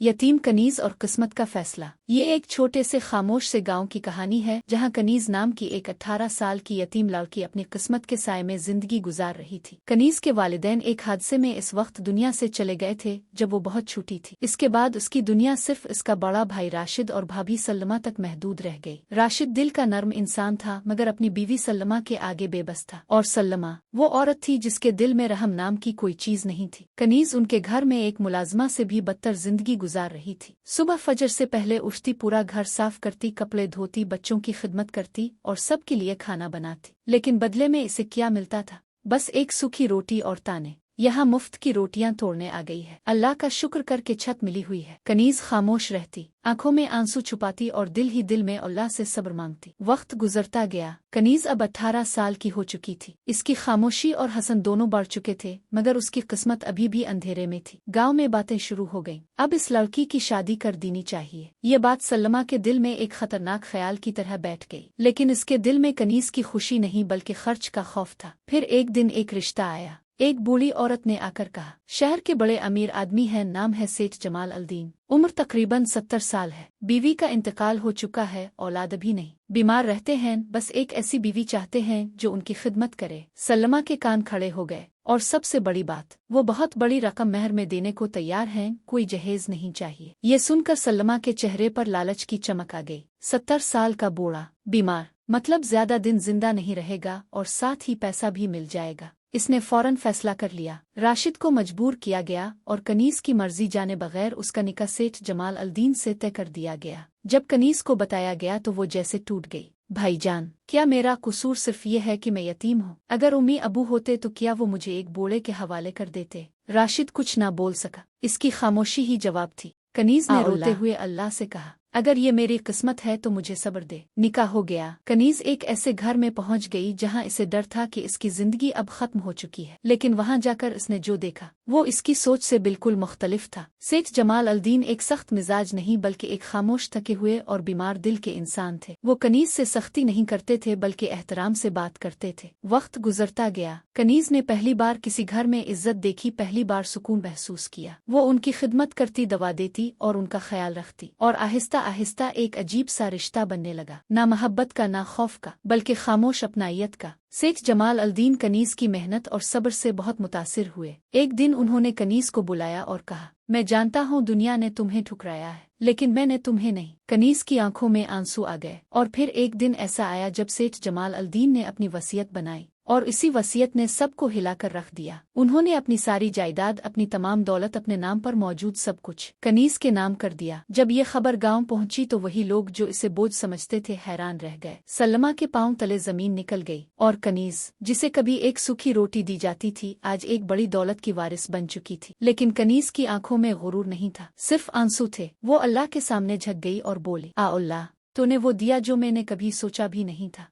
यतीम कनीज और किस्मत का फैसला। ये एक छोटे से खामोश से गांव की कहानी है जहां कनीज नाम की एक 18 साल की यतीम लड़की अपनी किस्मत के साए में जिंदगी गुजार रही थी। कनीज के वालिदैन एक हादसे में इस वक्त दुनिया से चले गए थे जब वो बहुत छोटी थी। इसके बाद उसकी दुनिया सिर्फ इसका बड़ा भाई राशिद और भाभी सल्लमा तक महदूद रह गई। राशिद दिल का नर्म इंसान था मगर अपनी बीवी सल्लमा के आगे बेबस था, और सल्लमा वो औरत थी जिसके दिल में रहम नाम की कोई चीज नहीं थी। कनीज उनके घर में एक मुलाजमा से भी बदतर जिंदगी गुजार रही थी। सुबह फजर से पहले उठती, पूरा घर साफ करती, कपड़े धोती, बच्चों की खिदमत करती और सबके लिए खाना बनाती। लेकिन बदले में इसे क्या मिलता था? बस एक सूखी रोटी और ताने। यहाँ मुफ्त की रोटियां तोड़ने आ गई है, अल्लाह का शुक्र करके छत मिली हुई है। कनीज खामोश रहती, आंखों में आंसू छुपाती और दिल ही दिल में अल्लाह से सब्र मांगती। वक्त गुजरता गया। कनीज अब 18 साल की हो चुकी थी। इसकी खामोशी और हसन दोनों बढ़ चुके थे मगर उसकी किस्मत अभी भी अंधेरे में थी। गांव में बातें शुरू हो गईं। अब इस लड़की की शादी कर देनी चाहिए। ये बात सल्लमा के दिल में एक खतरनाक ख्याल की तरह बैठ गई, लेकिन इसके दिल में कनीज की खुशी नहीं बल्कि खर्च का खौफ था। फिर एक दिन एक रिश्ता आया। एक बूढ़ी औरत ने आकर कहा, शहर के बड़े अमीर आदमी है, नाम है सेठ जमाल अल्दीन, उम्र तकरीबन 70 साल है, बीवी का इंतकाल हो चुका है, औलाद भी नहीं, बीमार रहते हैं, बस एक ऐसी बीवी चाहते हैं जो उनकी खिदमत करे। सल्लमा के कान खड़े हो गए, और सबसे बड़ी बात, वो बहुत बड़ी रकम मेहर में देने को तैयार हैं, कोई जहेज नहीं चाहिए। ये सुनकर सल्लमा के चेहरे पर लालच की चमक आ गई। 70 साल का बूढ़ा बीमार, मतलब ज्यादा दिन जिंदा नहीं रहेगा और साथ ही पैसा भी मिल जाएगा। इसने फौरन फैसला कर लिया। राशिद को मजबूर किया गया और कनीज की मर्जी जाने बगैर उसका निकाह सेठ जमाल अल्दीन से तय कर दिया गया। जब कनीज को बताया गया तो वो जैसे टूट गई। भाईजान, क्या मेरा कसूर सिर्फ ये है कि मैं यतीम हूँ? अगर उम्मी अबू होते तो क्या वो मुझे एक बूढ़े के हवाले कर देते? राशिद कुछ ना बोल सका, इसकी खामोशी ही जवाब थी। कनीज ने रोते हुए अल्लाह से कहा, अगर ये मेरी किस्मत है तो मुझे सब्र दे। निकाह हो गया। कनीज एक ऐसे घर में पहुंच गई जहां इसे डर था कि इसकी जिंदगी अब खत्म हो चुकी है, लेकिन वहां जाकर इसने जो देखा वो इसकी सोच से बिल्कुल मुख्तलिफ था। सेठ जमाल अल्दीन एक सख्त मिजाज नहीं बल्कि एक खामोश, थके हुए और बीमार दिल के इंसान थे। वो कनीज से सख्ती नहीं करते थे बल्कि एहतराम से बात करते थे। वक्त गुजरता गया। कनीज ने पहली बार किसी घर में इज्जत देखी, पहली बार सुकून महसूस किया। वो उनकी खिदमत करती, दवा देती और उनका ख्याल रखती, और आहिस्ता आहिस्ता एक अजीब सा रिश्ता बनने लगा, ना मोहब्बत का, ना खौफ का, बल्कि खामोश अपनाइयत का। सेठ जमाल अल्दीन कनीज की मेहनत और सब्र से बहुत मुतासिर हुए। एक दिन उन्होंने कनीज को बुलाया और कहा, मैं जानता हूँ दुनिया ने तुम्हें ठुकराया है, लेकिन मैंने तुम्हें नहीं। कनीज की आंखों में आंसू आ गए। और फिर एक दिन ऐसा आया जब सेठ जमाल अल्दीन ने अपनी वसीयत बनाई, और इसी वसीयत ने सबको हिलाकर रख दिया। उन्होंने अपनी सारी जायदाद, अपनी तमाम दौलत, अपने नाम पर मौजूद सब कुछ कनीज के नाम कर दिया। जब ये खबर गांव पहुंची तो वही लोग जो इसे बोझ समझते थे हैरान रह गए। सल्लमा के पांव तले जमीन निकल गई, और कनीज, जिसे कभी एक सूखी रोटी दी जाती थी, आज एक बड़ी दौलत की वारिस बन चुकी थी। लेकिन कनीज की आंखों में गुरूर नहीं था, सिर्फ आंसू थे। वो अल्लाह के सामने झुक गई और बोली, आ अल्लाह, तूने वो दिया जो मैंने कभी सोचा भी नहीं था।